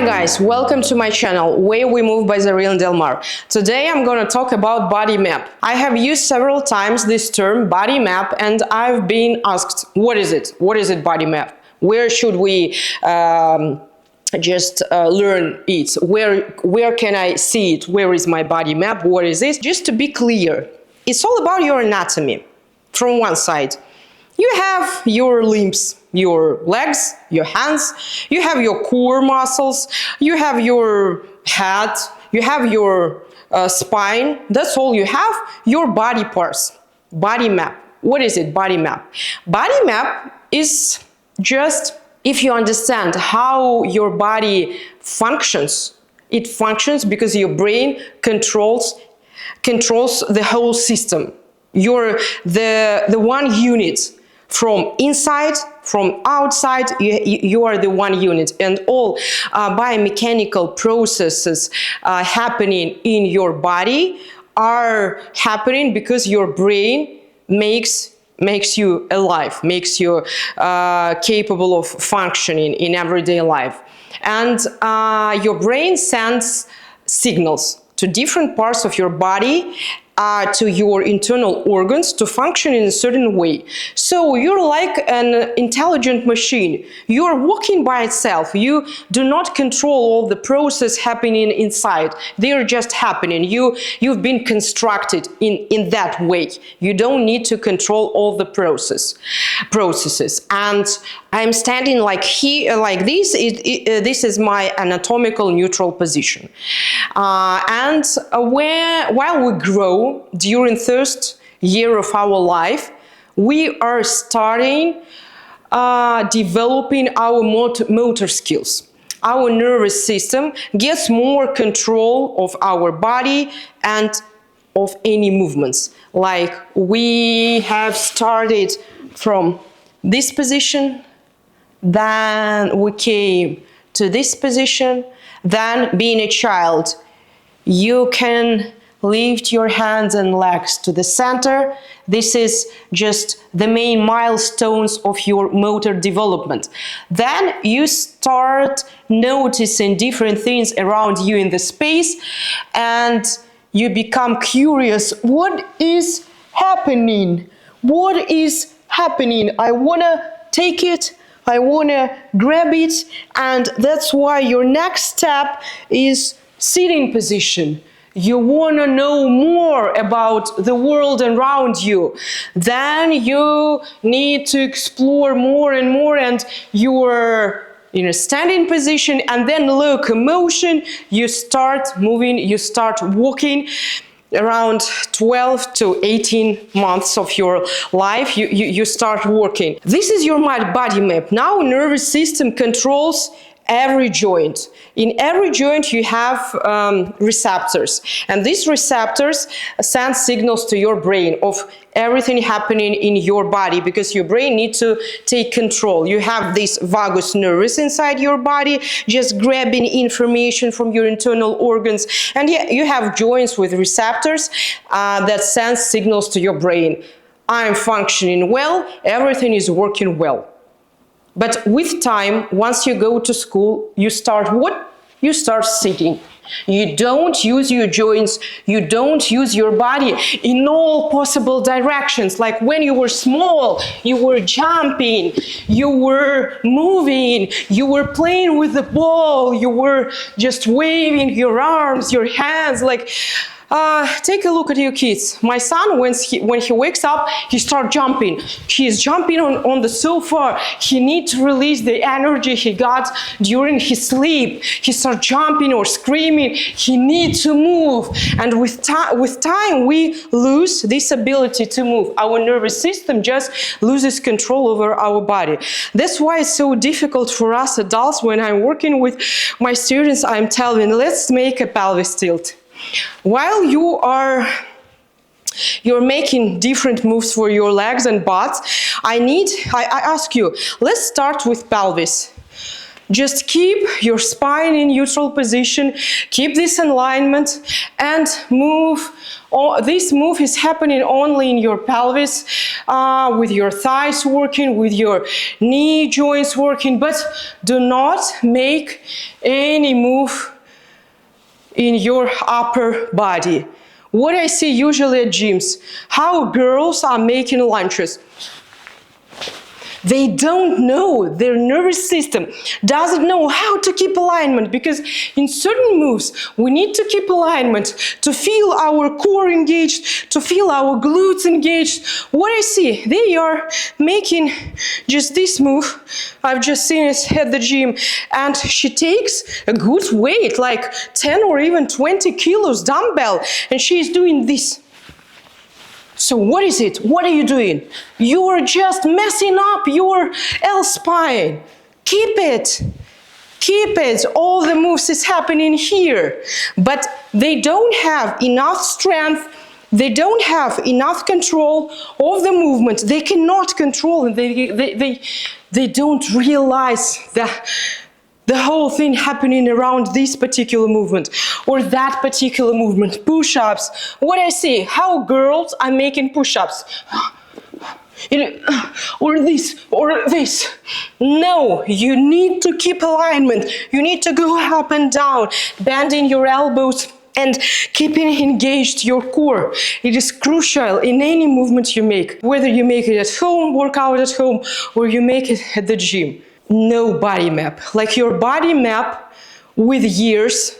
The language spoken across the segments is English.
Hi guys, welcome to my channel, Way We Move by Zaril and Delmar. Today I'm going to talk about body map. I have used several times this term body map and I've been asked, what is it? What is it, body map? Where should we learn it? Where can I see it? Where is my body map? What is this? Just to be clear, it's all about your anatomy. From one side, you have your limbs, your legs, your hands, you have your core muscles, you have your head, you have your spine. That's all you have. Your body parts. Body map. What is it, body map? Body map is just, if you understand how your body functions, it functions because your brain controls the whole system. You're the one unit. From inside, from outside, you are the one unit, and all biomechanical processes happening in your body are happening because your brain makes you alive, makes you capable of functioning in everyday life. And your brain sends signals to different parts of your body, to your internal organs to function in a certain way. So you're like an intelligent machine. You're working by itself. You do not control all the process happening inside. They're just happening. You've been constructed in that way. You don't need to control all the processes. And I'm standing like here, like this. This is my anatomical neutral position. And while we grow, during first year of our life, we are starting developing our motor skills. Our nervous system gets more control of our body and of any movements. Like we have started from this position, then we came to this position, then being a child, you can lift your hands and legs to the center. This is just the main milestones of your motor development. Then you start noticing different things around you in the space and you become curious. What is happening? What is happening? I want to take it. I want to grab it. And that's why your next step is sitting position. You want to know more about the world around you. Then you need to explore more and more, and you are in a standing position, and then locomotion. You start moving, you start walking. Around 12 to 18 months of your life, you start working. This is your body map. Now nervous system controls every joint. In every joint you have receptors, and these receptors send signals to your brain of everything happening in your body, because your brain needs to take control. You have this vagus nervus inside your body, just grabbing information from your internal organs, and you have joints with receptors that send signals to your brain. I'm functioning well, everything is working well. But with time, once you go to school, you start what? You start sitting. You don't use your joints, you don't use your body in all possible directions. Like when you were small, you were jumping, you were moving, you were playing with the ball, you were just waving your arms, your hands, like... take a look at your kids. My son, when he wakes up, he starts jumping. He's jumping on the sofa. He needs to release the energy he got during his sleep. He starts jumping or screaming. He needs to move. And with time, we lose this ability to move. Our nervous system just loses control over our body. That's why it's so difficult for us adults. When I'm working with my students, I'm telling them, let's make a pelvis tilt. While you're making different moves for your legs and butt, I ask you, let's start with pelvis. Just keep your spine in neutral position, keep this alignment, and move. This move is happening only in your pelvis, with your thighs working, with your knee joints working, but do not make any move in your upper body. What I see usually at gyms, how girls are making lunges. They don't know, their nervous system doesn't know how to keep alignment, because in certain moves we need to keep alignment to feel our core engaged, to feel our glutes engaged. What I see, they are making just this move. I've just seen it at the gym, and she takes a good weight, like 10 or even 20 kilos dumbbell, and she is doing this. So what is it? What are you doing? You are just messing up your L spine. Keep it. Keep it. All the moves is happening here. But they don't have enough strength. They don't have enough control of the movement. They cannot control it. They don't realize that the whole thing happening around this particular movement or that particular movement. Push-ups. What I see, how girls are making push-ups. Or this, or this. No, you need to keep alignment. You need to go up and down, bending your elbows and keeping engaged your core. It is crucial in any movement you make, whether you make it at home, workout at home, or you make it at the gym. No body map. Like your body map with years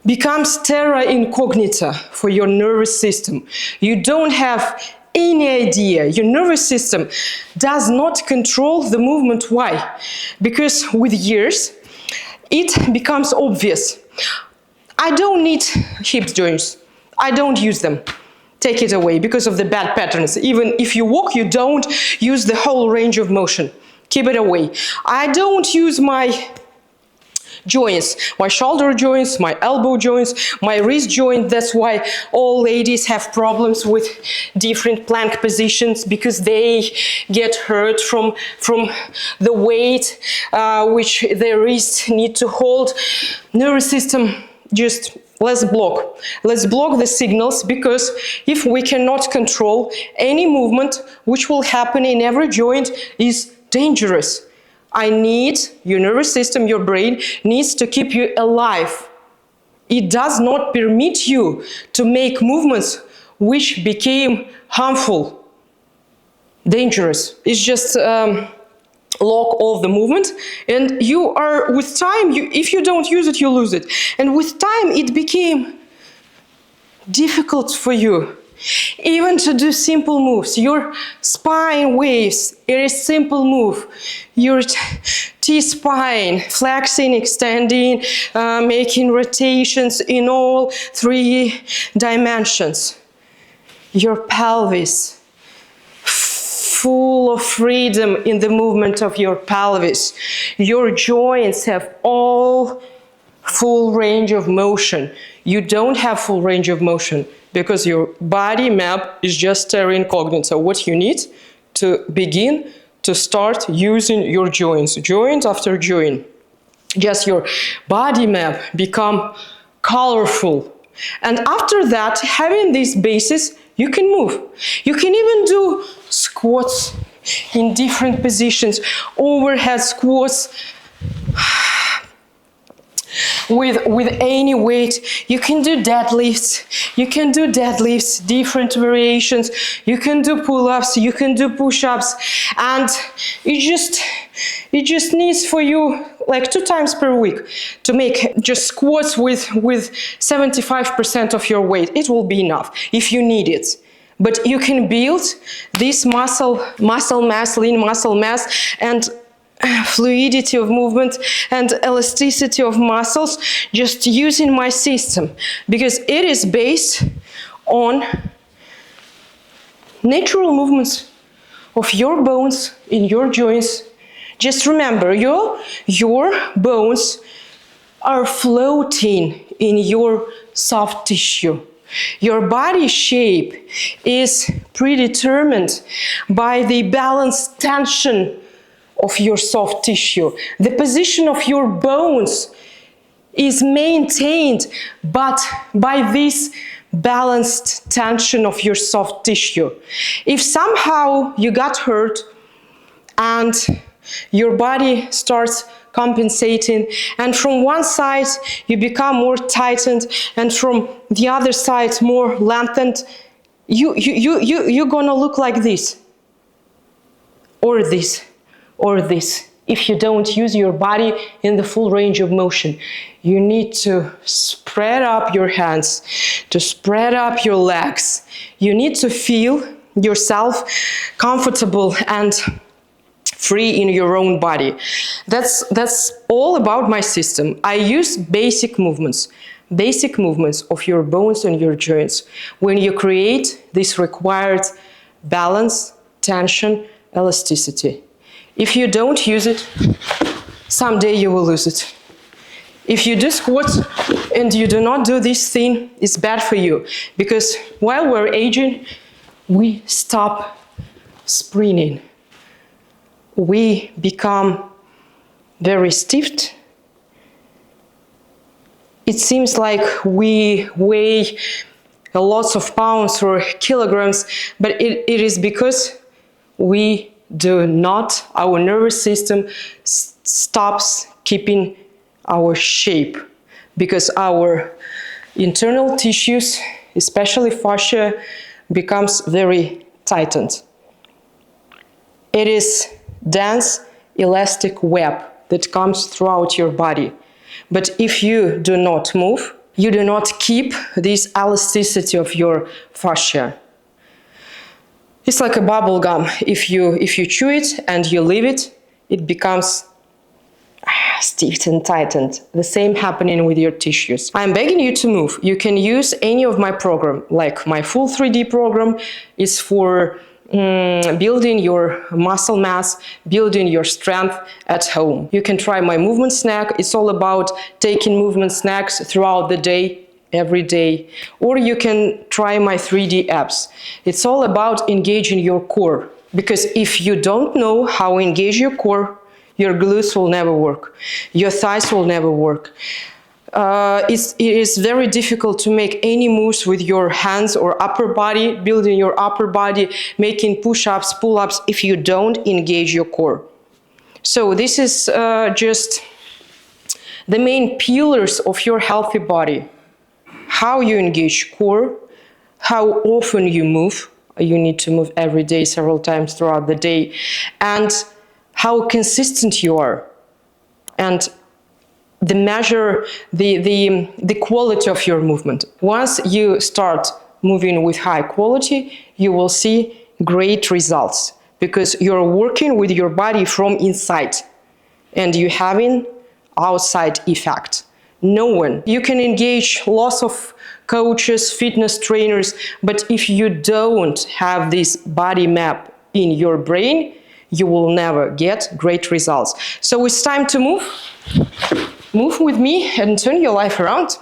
becomes terra incognita for your nervous system. You don't have any idea. Your nervous system does not control the movement. Why? Because with years, it becomes obvious. I don't need hip joints. I don't use them. Take it away because of the bad patterns. Even if you walk, you don't use the whole range of motion. Keep it away. I don't use my joints, my shoulder joints, my elbow joints, my wrist joint. That's why all ladies have problems with different plank positions, because they get hurt from the weight which their wrists need to hold. Nervous system, just let's block the signals, because if we cannot control any movement which will happen in every joint is dangerous. Your nervous system, your brain needs to keep you alive. It does not permit you to make movements which became harmful, dangerous. It's just lock all the movement, and you are, with time, if you don't use it, you lose it. And with time, it became difficult for you even to do simple moves. Your spine waves, it is simple move. Your T-spine, flexing, extending, making rotations in all 3 dimensions. Your pelvis, full of freedom in the movement of your pelvis. Your joints have all full range of motion. You don't have full range of motion because your body map is just terra incognita. What you need to begin to start using your joints, joint after joint. Just your body map become colorful. And after that, having this basis, you can move. You can even do squats in different positions, overhead squats, with any weight. You can do deadlifts, different variations. You can do pull-ups, you can do push-ups, and it just needs for you like 2 times per week to make just squats with 75% of your weight. It will be enough if you need it. But you can build this muscle mass, lean muscle mass, and fluidity of movement and elasticity of muscles just using my system, because it is based on natural movements of your bones in your joints. Just remember, your bones are floating in your soft tissue. Your body shape is predetermined by the balanced tension of your soft tissue. The position of your bones is maintained, but by this balanced tension of your soft tissue. If somehow you got hurt and your body starts compensating, and from one side you become more tightened and from the other side more lengthened, you're gonna look like this, or this, or this. If you don't use your body in the full range of motion, you need to spread up your hands, to spread up your legs. You need to feel yourself comfortable and free in your own body. That's all about my system. I use basic movements of your bones and your joints when you create this required balance, tension, elasticity. If you don't use it, someday you will lose it. If you do squats and you do not do this thing, it's bad for you, because while we're aging, we stop sprinting. We become very stiff. It seems like we weigh lots of pounds or kilograms, but it is because we do not, our nervous system stops keeping our shape, because our internal tissues, especially fascia, becomes very tightened. It is dense, elastic web that comes throughout your body. But if you do not move, you do not keep this elasticity of your fascia. It's like a bubble gum. If you chew it and you leave it, it becomes stiff and tightened. The same happening with your tissues. I'm begging you to move. You can use any of my program, like my full 3D program is for building your muscle mass, building your strength at home. You can try my movement snack. It's all about taking movement snacks throughout the day, every day. Or you can try my 3D apps. It's all about engaging your core. Because if you don't know how to engage your core, your glutes will never work. Your thighs will never work. It is very difficult to make any moves with your hands or upper body, building your upper body, making push-ups, pull-ups, if you don't engage your core. So this is just the main pillars of your healthy body. How you engage core, how often you move. You need to move every day, several times throughout the day, and how consistent you are. And the measure, the quality of your movement. Once you start moving with high quality, you will see great results, because you're working with your body from inside and you're having outside effect. No one. You can engage lots of coaches, fitness trainers, but if you don't have this body map in your brain, you will never get great results. So it's time to move. Move with me and turn your life around.